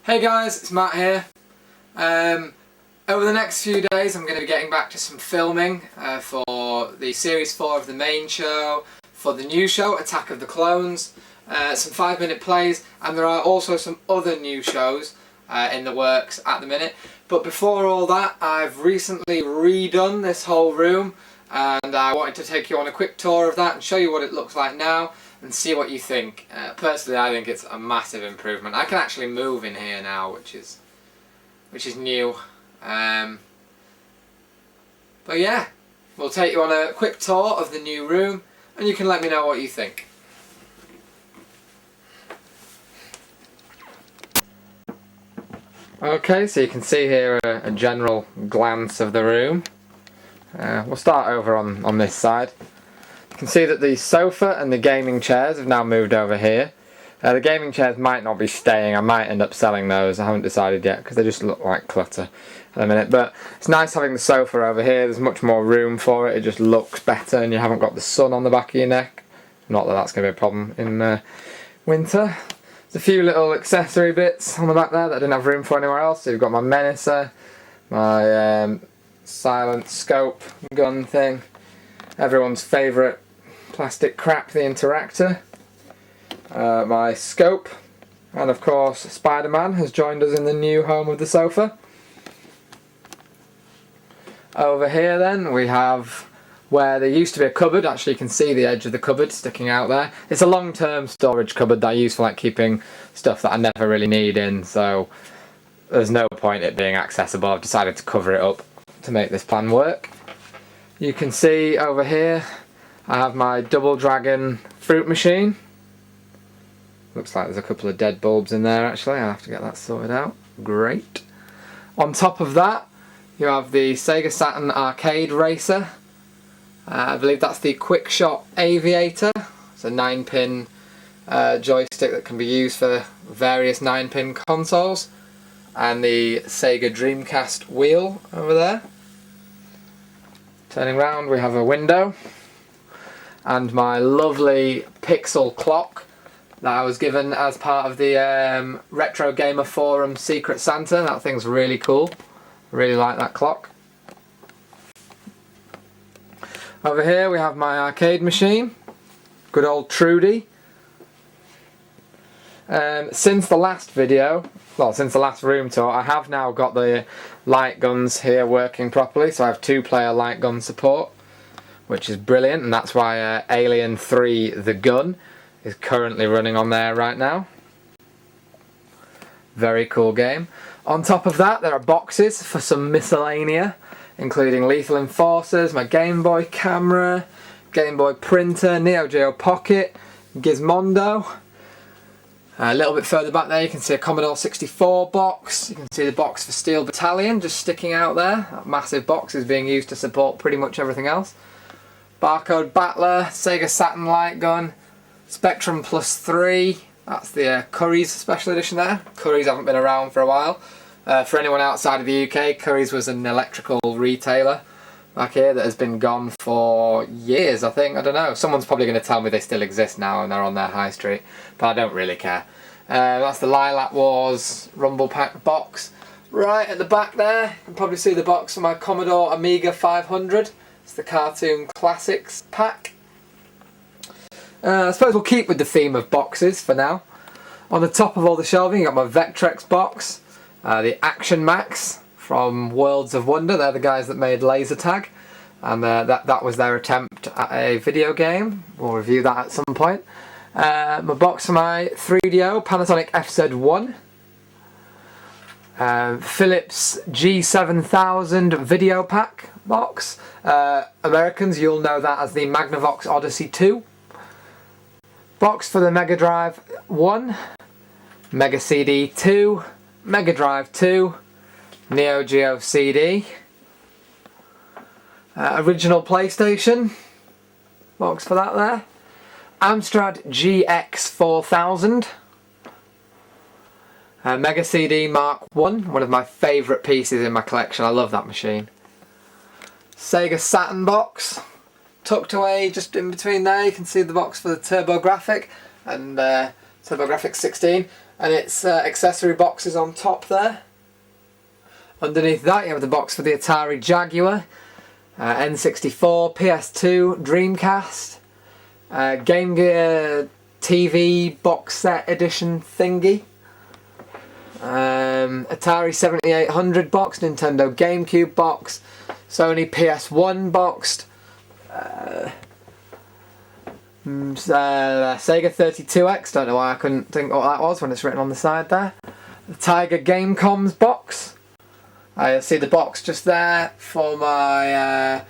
Hey guys, it's Matt here. Over the next few days I'm going to be getting back to some filming for the Series 4 of the main show, for the new show, Attack of the Clones, some 5-minute plays, and there are also some other new shows in the works at the minute. But before all that, I've recently redone this whole room, and I wanted to take you on a quick tour of that and show you what it looks like now and see what you think. Personally, I think it's a massive improvement. I can actually move in here now, which is new. But yeah, we'll take you on a quick tour of the new room and you can let me know what you think. Okay, so you can see here a general glance of the room. We'll start over on this side. You can see that the sofa and the gaming chairs have now moved over here. The gaming chairs might not be staying. I might end up selling those. I haven't decided yet because they just look like clutter at the minute. But it's nice having the sofa over here. There's much more room for it. It just looks better and you haven't got the sun on the back of your neck. Not that that's going to be a problem in winter. There's a few little accessory bits on the back there that I didn't have room for anywhere else. So you've got my Menacer, my silent scope gun thing, everyone's favourite plastic crap, the Interactor, my scope, and of course Spider-Man has joined us in the new home of the sofa. Over here then we have where there used to be a cupboard. Actually you can see the edge of the cupboard sticking out there. It's a long-term storage cupboard that I use for like keeping stuff that I never really need in, so there's no point it being accessible. I've decided to cover it up to make this plan work. You can see over here I have my Double Dragon fruit machine. Looks like there's a couple of dead bulbs in there actually. I'll have to get that sorted out. Great. On top of that you have the Sega Saturn arcade racer. I believe that's the Quick Shot Aviator. It's a 9-pin joystick that can be used for various 9-pin consoles. And the Sega Dreamcast wheel over there. Turning round we have a window and my lovely pixel clock that I was given as part of the Retro Gamer Forum Secret Santa. That thing's really cool. Really like that clock. Over here we have my arcade machine. Good old Trudy. Since the last video, well, since the last room tour, I have now got the light guns here working properly, so I have 2-player light gun support, which is brilliant, and that's why Alien 3 The Gun is currently running on there right now. Very cool game. On top of that there are boxes for some miscellanea, including Lethal Enforcers, my Game Boy camera, Game Boy printer, Neo Geo Pocket, Gizmondo. A little bit further back there you can see a Commodore 64 box. You can see the box for Steel Battalion just sticking out there. That massive box is being used to support pretty much everything else. Barcode Battler, Sega Saturn light gun, Spectrum Plus 3. That's the Curry's special edition there. Curry's haven't been around for a while. For anyone outside of the UK, Curry's was an electrical retailer back here that has been gone for years, I think. I don't know. Someone's probably going to tell me they still exist now and they're on their high street, but I don't really care. That's the Lilac Wars Rumble Pack box. Right at the back there, you can probably see the box for my Commodore Amiga 500. It's the Cartoon Classics pack. I suppose we'll keep with the theme of boxes for now. On the top of all the shelving, you've got my Vectrex box, the Action Max from Worlds of Wonder. They're the guys that made Laser Tag, and that was their attempt at a video game. We'll review that at some point. My box for my 3DO Panasonic FZ1, Philips G7000 video pack box. Americans, you'll know that as the Magnavox Odyssey 2. Box for the Mega Drive 1, Mega CD 2, Mega Drive 2, Neo Geo CD, original PlayStation, box for that there, Amstrad GX 4000, Mega CD Mark 1, one of my favourite pieces in my collection. I love that machine. Sega Saturn box, tucked away just in between there you can see the box for the TurboGrafx and TurboGrafx 16. and its accessory boxes on top there. Underneath that you have the box for the Atari Jaguar, N64, PS2, Dreamcast, Game Gear TV box set edition thingy, Atari 7800 box, Nintendo GameCube box, Sony PS1 boxed, Sega 32X, don't know why I couldn't think what that was when it's written on the side there. The Tiger Gamecoms box. I see the box just there for my,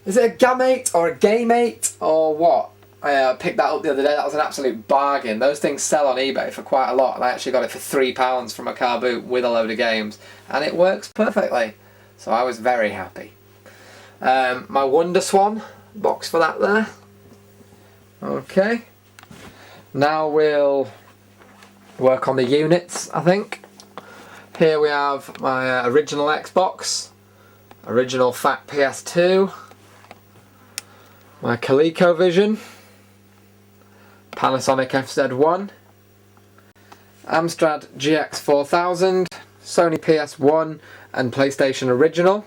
is it a Gamate or a Gamate or what? I picked that up the other day. That was an absolute bargain. Those things sell on eBay for quite a lot, and I actually got it for £3 from a car boot with a load of games, and it works perfectly. So I was very happy. My Wonder Swan box for that there. Okay. Now we'll work on the units, I think. Here we have my original Xbox, original fat PS2, my ColecoVision, Panasonic FZ1, Amstrad GX4000, Sony PS1 and PlayStation Original,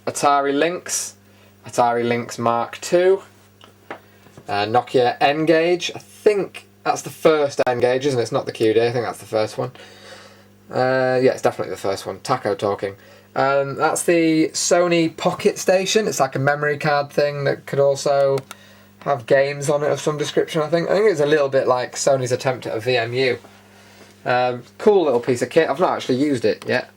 Atari Lynx, Atari Lynx Mark II, Nokia N-Gage. I think that's the first N-Gage, isn't it? It's not the QD, I think that's the first one. Yeah, it's definitely the first one. Taco talking. That's the Sony Pocket Station. It's like a memory card thing that could also have games on it of some description, I think. I think it's a little bit like Sony's attempt at a VMU. Cool little piece of kit. I've not actually used it yet.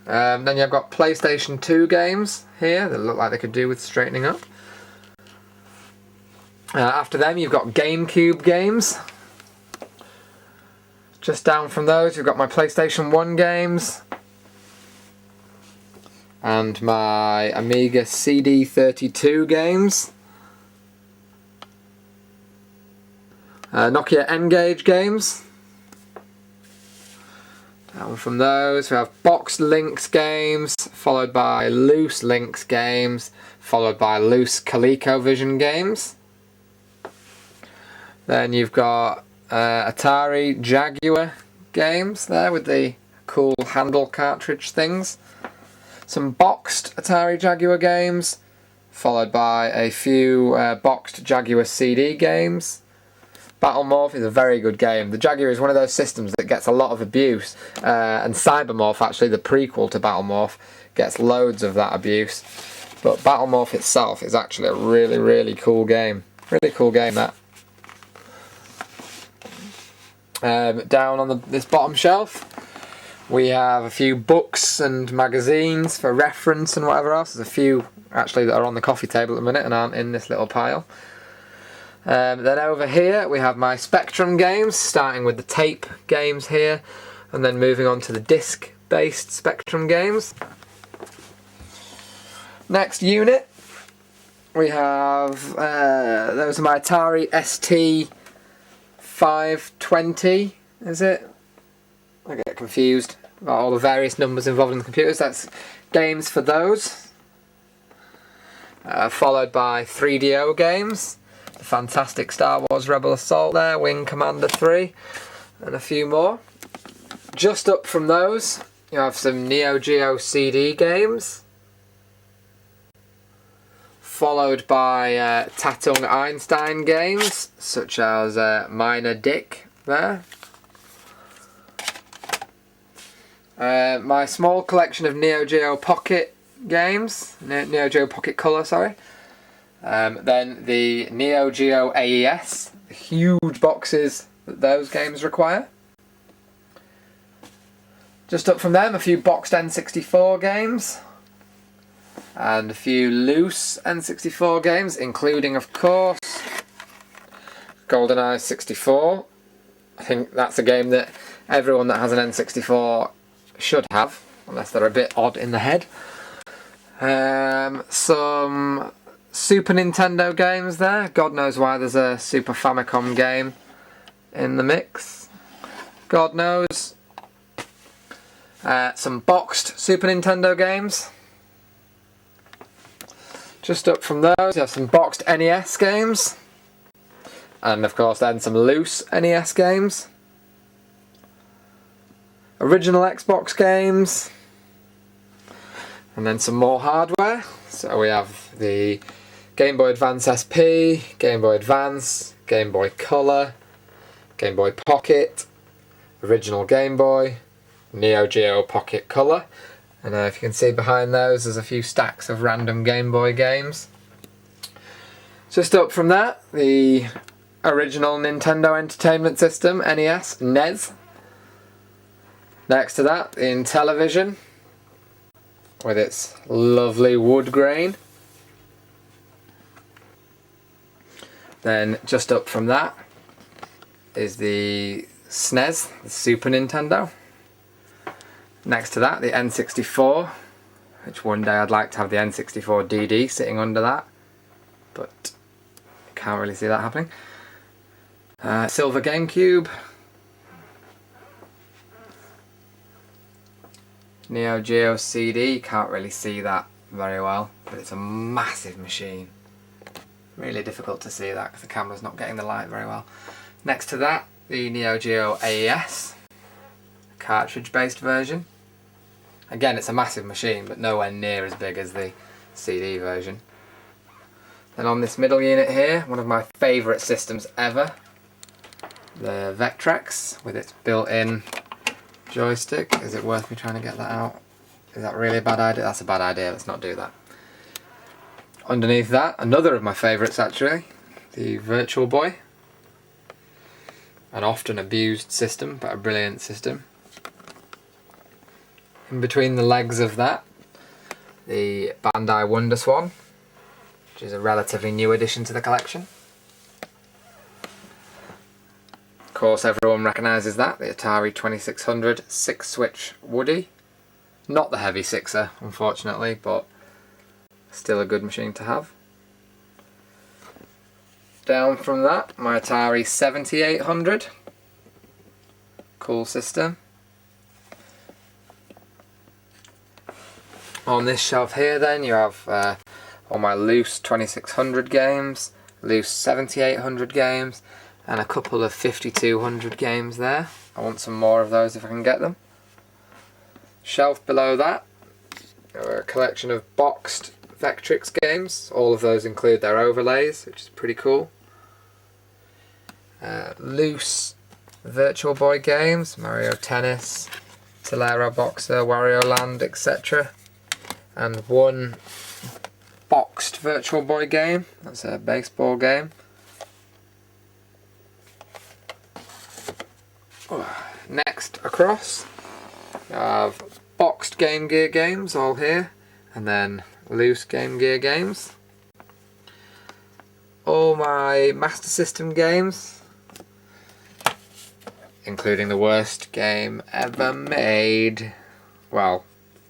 Then you've got PlayStation 2 games here that look like they could do with straightening up. After them you've got GameCube games. Just down from those you've got my PlayStation 1 games and my Amiga CD32 games. Nokia N-Gage games. Down from those we have boxed Lynx games, followed by loose Lynx games, followed by loose ColecoVision games. Then you've got Atari Jaguar games there with the cool handle cartridge things. Some boxed Atari Jaguar games, followed by a few boxed Jaguar CD games. Battle Morph is a very good game. The Jaguar is one of those systems that gets a lot of abuse, and Cybermorph, actually the prequel to Battle Morph, gets loads of that abuse. But Battle Morph itself is actually a really, really cool game. Really cool game, that. Down on this bottom shelf we have a few books and magazines for reference and whatever else. There's a few actually that are on the coffee table at the minute and aren't in this little pile. Then over here we have my Spectrum games, starting with the tape games here and then moving on to the disc based Spectrum games. Next unit we have those are my Atari ST 520, is it? I get confused about all the various numbers involved in the computers. That's games for those. Followed by 3DO games. The fantastic Star Wars Rebel Assault there, Wing Commander 3, and a few more. Just up from those, you have some Neo Geo CD games. Followed by Tatung Einstein games, such as Minor Dick there. My small collection of Neo Geo Pocket games, Neo Geo Pocket Color, sorry. Then the Neo Geo AES, the huge boxes that those games require. Just up from them, a few boxed N64 games. And a few loose N64 games, including, of course, GoldenEye 64. I think that's a game that everyone that has an N64 should have, unless they're a bit odd in the head. Some Super Nintendo games there. God knows why there's a Super Famicom game in the mix. God knows. Some boxed Super Nintendo games. Just up from those, you have some boxed NES games. And of course then some loose NES games. Original Xbox games. And then some more hardware. So we have the Game Boy Advance SP, Game Boy Advance, Game Boy Color, Game Boy Pocket, original Game Boy, Neo Geo Pocket Color. And if you can see behind those, there's a few stacks of random Game Boy games. Just up from that, the original Nintendo Entertainment System, NES, NES. Next to that, the Intellivision, with its lovely wood grain. Then just up from that is the SNES, the Super Nintendo. Next to that, the N64, which one day I'd like to have the N64 DD sitting under that, but can't really see that happening. Silver GameCube. Neo Geo CD, can't really see that very well, but it's a massive machine. Really difficult to see that because the camera's not getting the light very well. Next to that, the Neo Geo AES, cartridge based version. Again, it's a massive machine, but nowhere near as big as the CD version. Then on this middle unit here, one of my favourite systems ever, the Vectrex with its built-in joystick. Is it worth me trying to get that out? Is that really a bad idea? That's a bad idea, let's not do that. Underneath that, another of my favourites actually, the Virtual Boy. An often abused system, but a brilliant system. In between the legs of that, the Bandai WonderSwan, which is a relatively new addition to the collection. Of course, everyone recognises that, the Atari 2600 6-switch Woody. Not the heavy sixer, unfortunately, but still a good machine to have. Down from that, my Atari 7800. Cool system. On this shelf here then, you have all my loose 2600 games, loose 7800 games, and a couple of 5200 games there. I want some more of those if I can get them. Shelf below that, a collection of boxed Vectrex games. All of those include their overlays, which is pretty cool. Loose Virtual Boy games, Mario Tennis, Tolero Boxer, Wario Land, etc. And one boxed Virtual Boy game, that's a baseball game. Next across, I have boxed Game Gear games all here, and then loose Game Gear games. All my Master System games, including the worst game ever made. Well,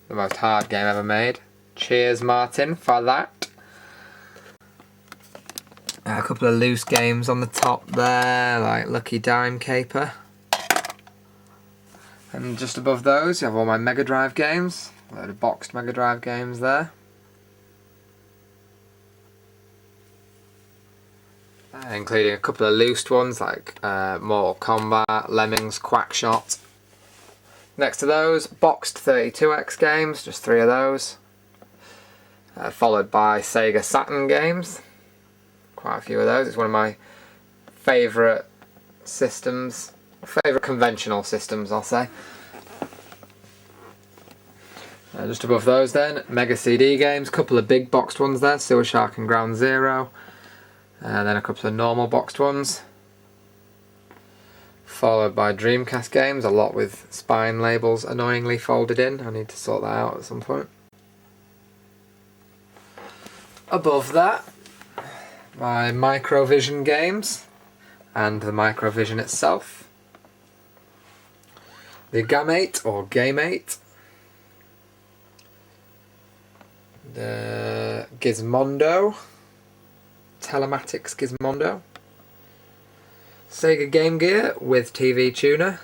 the most hard game ever made. Cheers, Martin, for that. A couple of loose games on the top there, like Lucky Dime Caper. And just above those, you have all my Mega Drive games. A load of boxed Mega Drive games there. Including a couple of loose ones like Mortal Kombat, Lemmings, Quackshot. Next to those, boxed 32X games, just 3 of those. Followed by Sega Saturn games. Quite a few of those. It's one of my favourite systems. Favourite conventional systems, I'll say. Just above those then, Mega CD games, couple of big boxed ones there, Sewer Shark and Ground Zero. And then a couple of normal boxed ones. Followed by Dreamcast games, a lot with spine labels annoyingly folded in. I need to sort that out at some point. Above that, my Microvision games and the Microvision itself. The Gamate or Gamate. The Gizmondo. Telematics Gizmondo. Sega Game Gear with TV tuner.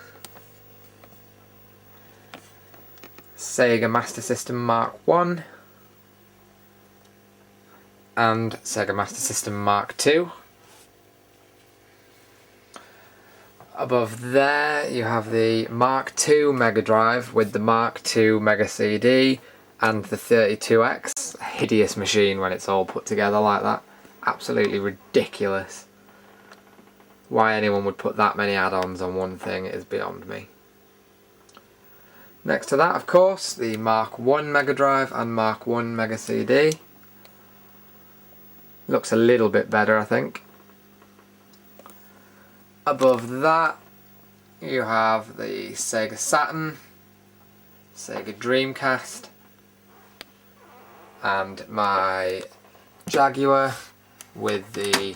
Sega Master System Mark 1. And Sega Master System Mark 2. Above there you have the Mark II Mega Drive with the Mark II Mega CD and the 32X. A hideous machine when it's all put together like that. Absolutely ridiculous. Why anyone would put that many add-ons on one thing is beyond me. Next to that, of course, the Mark I Mega Drive and Mark I Mega CD. Looks a little bit better, I think. Above that, you have the Sega Saturn, Sega Dreamcast, and my Jaguar with the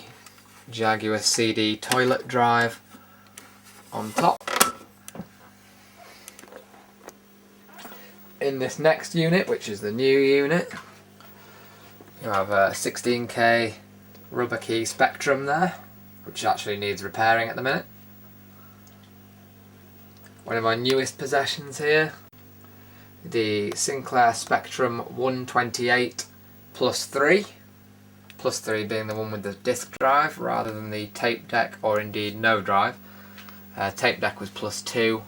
Jaguar CD toilet drive on top. In this next unit, which is the new unit, you have a 16K rubber key Spectrum there, which actually needs repairing at the minute. One of my newest possessions here, the Sinclair Spectrum 128 plus 3. Plus 3 being the one with the disc drive rather than the tape deck or indeed no drive. Tape deck was plus 2,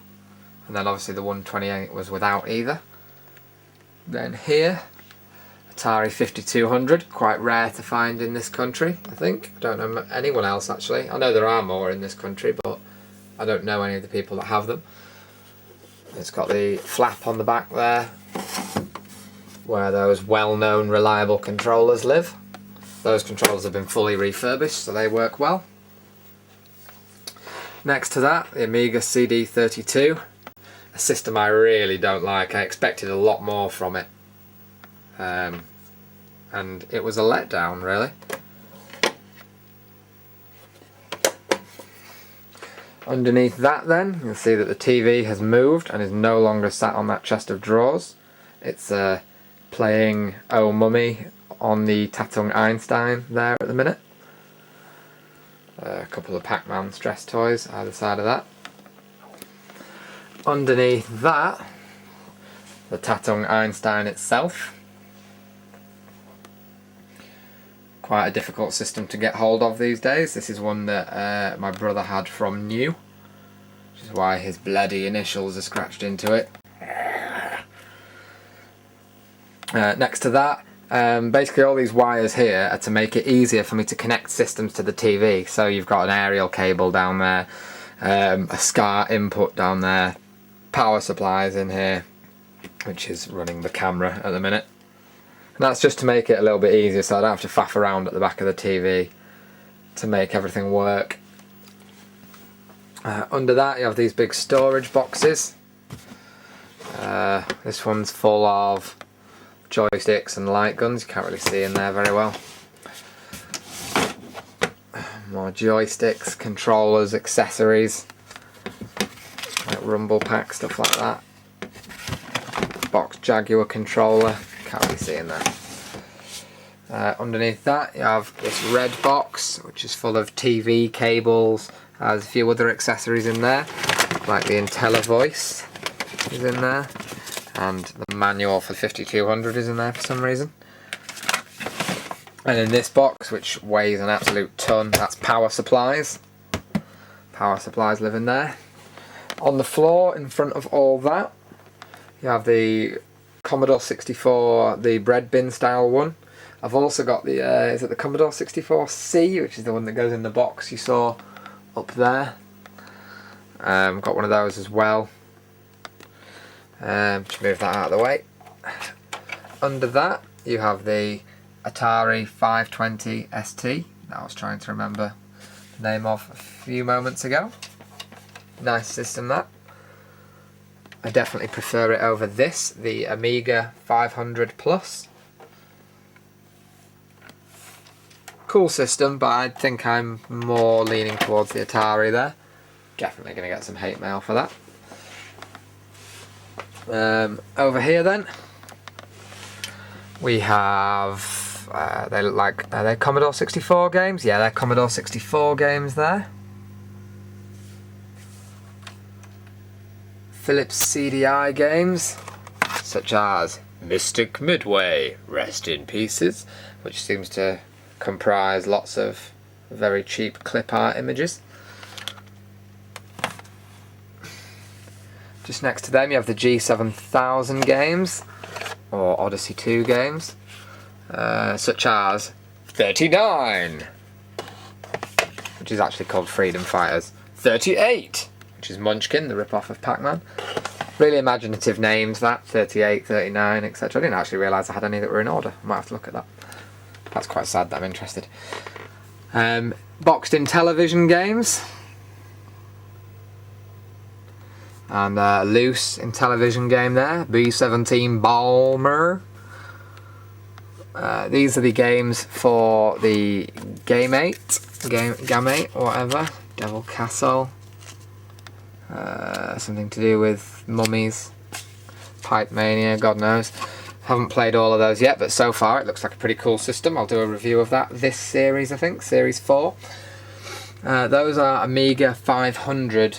and then obviously the 128 was without either. Then here, Atari 5200, quite rare to find in this country, I think. I don't know anyone else actually. I know there are more in this country, but I don't know any of the people that have them. It's got the flap on the back there, where those well-known reliable controllers live. Those controllers have been fully refurbished, so they work well. Next to that, the Amiga CD32. A system I really don't like. I expected a lot more from it. And it was a letdown, really. Underneath that then, you'll see that the TV has moved and is no longer sat on that chest of drawers. It's playing Oh Mummy on the Tatung Einstein there at the minute. A couple of Pac-Man stress toys either side of that. Underneath that, the Tatung Einstein itself. Quite a difficult system to get hold of these days. This is one that my brother had from new, which is why his bloody initials are scratched into it. Next to that, basically all these wires here are to make it easier for me to connect systems to the TV. So you've got an aerial cable down there, a SCART input down there, power supplies in here, which is running the camera at the minute. And that's just to make it a little bit easier so I don't have to faff around at the back of the TV to make everything work. Under that you have these big storage boxes. This one's full of joysticks and light guns. You can't really see in there very well. More joysticks, controllers, accessories, like rumble pack, stuff like that. Box Jaguar controller. Can't really see in there. Underneath that you have this red box, which is full of TV cables, has a few other accessories in there, like the IntelliVoice is in there, and the manual for 5200 is in there for some reason. And in this box, which weighs an absolute ton, that's power supplies. Power supplies live in there. On the floor in front of all that, you have the Commodore 64, the bread bin style one. I've also got the, is it the Commodore 64C, which is the one that goes in the box you saw up there. Got one of those as well. Just move that out of the way. Under that you have the Atari 520 ST that I was trying to remember the name of a few moments ago. Nice system that. I definitely prefer it over this, the Amiga 500 Plus. Cool system, but I think I'm more leaning towards the Atari there. Definitely going to get some hate mail for that. Over here then, we have, they look like, are they Commodore 64 games? Yeah, they're Commodore 64 games there. Philips CDI games, such as Mystic Midway, Rest in Pieces, which seems to comprise lots of very cheap clip art images. Just next to them you have the G7000 games, or Odyssey 2 games, such as 39, which is actually called Freedom Fighters, 38, which is Munchkin, the rip-off of Pac-Man. Really imaginative names, that, 38, 39, etc. I didn't actually realise I had any that were in order. I might have to look at that. That's quite sad that I'm interested. Boxed in television games. And loose in television game there, B-17 Bomber. These are the games for the Gamate, or whatever. Devil Castle. Something to do with mummies. Pipe Mania, God knows. Haven't played all of those yet, but so far it looks like a pretty cool system. I'll do a review of that this series, I think, Series 4. Those are Amiga 500.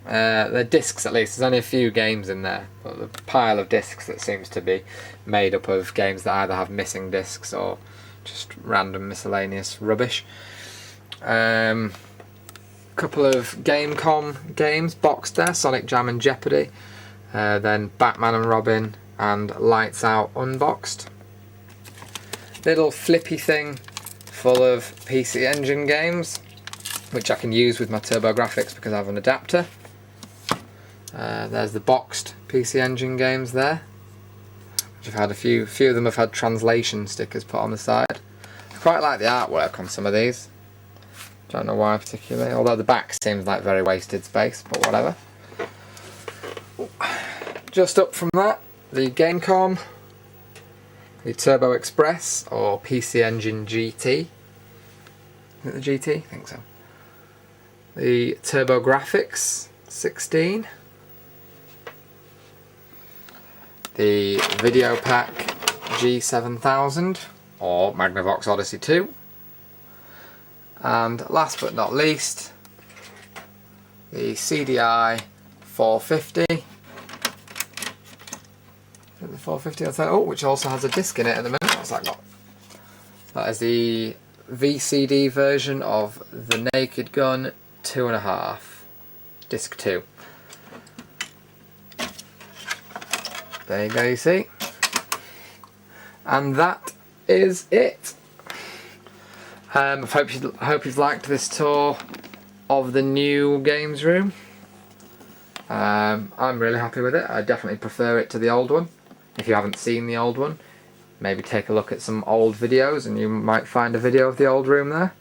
They're discs at least, there's only a few games in there, but the pile of discs that seems to be made up of games that either have missing discs or just random miscellaneous rubbish. Couple of Gamecom games boxed there, Sonic Jam and Jeopardy, then Batman and Robin and Lights Out unboxed. Little flippy thing full of PC Engine games, which I can use with my TurboGrafx because I have an adapter. There's the boxed PC Engine games there, which I've had a few of them have had translation stickers put on the side. I quite like the artwork on some of these. Don't know why particularly, although the back seems like very wasted space, but whatever. Just up from that, the Gamecom, the Turbo Express, or PC Engine GT. Is it the GT? I think so. The TurboGrafx 16. The Video Pack G7000, or Magnavox Odyssey 2. And last but not least, the CDI 450. Is it the 450? Oh, which also has a disc in it at the minute. What's that got? That is the VCD version of The Naked Gun 2.5, disc 2. There you go, you see. And that is it. I hope you've liked this tour of the new games room. I'm really happy with it. I definitely prefer it to the old one. If you haven't seen the old one, maybe take a look at some old videos and you might find a video of the old room there.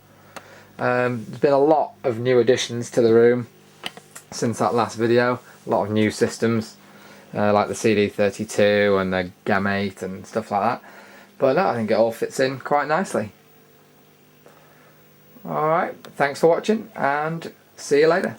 There's been a lot of new additions to the room since that last video. A lot of new systems, like the CD32 and the Gamate and stuff like that. But no, I think it all fits in quite nicely. Alright, thanks for watching and see you later.